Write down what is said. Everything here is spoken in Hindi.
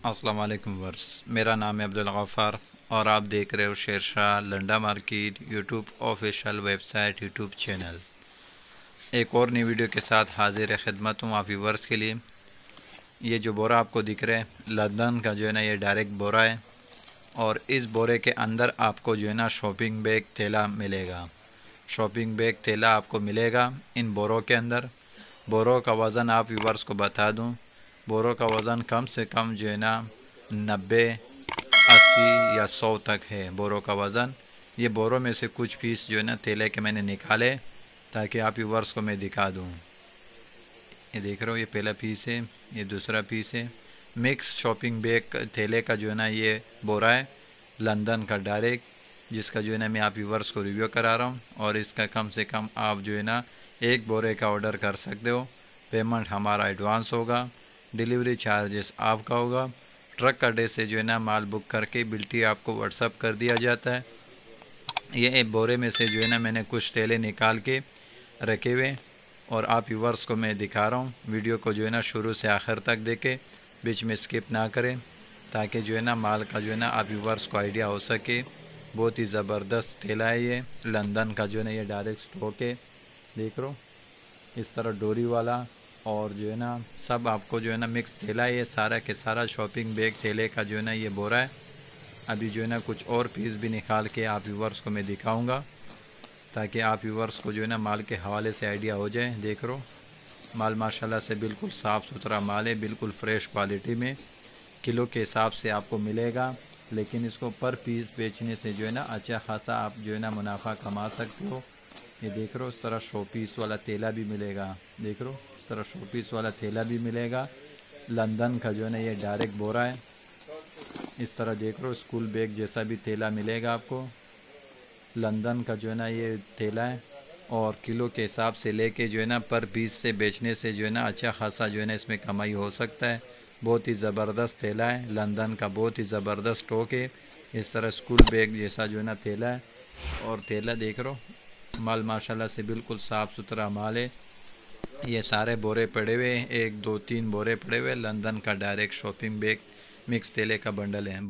अस्सलाम वालेकुम वर्स, मेरा नाम है अब्दुल गफ़ार और आप देख रहे हो Shershah Landa market YouTube official website YouTube channel. एक और नई वीडियो के साथ हाजिर खिदमत हूँ आप व्यूवर्स के लिए। ये जो बोरा आपको दिख रहा है लंदन का जो है ना, ये डायरेक्ट बोरा है और इस बोरे के अंदर आपको जो है ना शॉपिंग बैग थैला मिलेगा। शॉपिंग बैग थैला आपको मिलेगा इन बोरों के अंदर। बोरों का वज़न आप व्यूवर्स को बता दूँ, बोरों का वज़न कम से कम जो है ना 90, 80 या 100 तक है बोरों का वज़न। ये बोरों में से कुछ पीस जो है ना थैले के मैंने निकाले ताकि आप व्यूवर्स को मैं दिखा दूँ। ये देख रहे हो, ये पहला पीस है, ये दूसरा पीस है। मिक्स शॉपिंग बैग थैले का जो है ना ये बोरा है लंदन का डायरेक्ट, जिसका जो है ना मैं आप व्यूवर्स को रिव्यू करा रहा हूँ। और इसका कम से कम आप जो है ना एक बोरे का ऑर्डर कर सकते हो। पेमेंट हमारा एडवांस होगा, डिलीवरी चार्जेस आपका होगा। ट्रक अड्डे से जो है ना माल बुक करके बिल्टी आपको व्हाट्सअप कर दिया जाता है। ये बोरे में से जो है ना मैंने कुछ थैले निकाल के रखे हुए और आप व्यूवर्स को मैं दिखा रहा हूँ। वीडियो को जो है ना शुरू से आखिर तक देखें, बीच में स्किप ना करें, ताकि जो है ना माल का जो है ना आप व्यूवर्स को आइडिया हो सके। बहुत ही ज़बरदस्त थैला है ये लंदन का जो है ना, ये डायरेक्ट स्टॉक है। देख लो इस तरह डोरी वाला, और जो है ना सब आपको जो है ना मिक्स थैला है। ये सारा के सारा शॉपिंग बैग थैले का जो है ना ये बोरा है। अभी जो है ना कुछ और पीस भी निकाल के आप व्यूवर्स को मैं दिखाऊंगा, ताकि आप व्यूवर्स को जो है ना माल के हवाले से आइडिया हो जाए। देख लो माल माशाल्लाह से बिल्कुल साफ़ सुथरा माल है, बिल्कुल फ्रेश क्वालिटी में किलो के हिसाब से आपको मिलेगा। लेकिन इसको पर पीस बेचने से जो है ना अच्छा खासा आप जो है ना मुनाफा कमा सकते हो। ये देख रहे हो इस तरह शो पीस वाला थैला भी मिलेगा। देख रहे हो इस तरह शो पीस वाला थैला भी मिलेगा। लंदन का जो है ना ये डायरेक्ट बोरा है। इस तरह देख रहे हो स्कूल बैग जैसा भी थैला मिलेगा आपको। लंदन का जो है ना ये थैला है और किलो के हिसाब से लेके जो है ना पर पीस से बेचने से जो है ना अच्छा खासा जो है ना इसमें कमाई हो सकता है। बहुत ही ज़बरदस्त थैला है लंदन का, बहुत ही ज़बरदस्त स्टॉक है। इस तरह स्कूल बैग जैसा जो है ना थैला है। और थैला देख रहे हो माल माशाल्लाह से बिल्कुल साफ़ सुथरा माल है। ये सारे बोरे पड़े हुए हैं, 1 2 3 बोरे पड़े हुए लंदन का डायरेक्ट शॉपिंग बैग मिक्स थैले का बंडल है।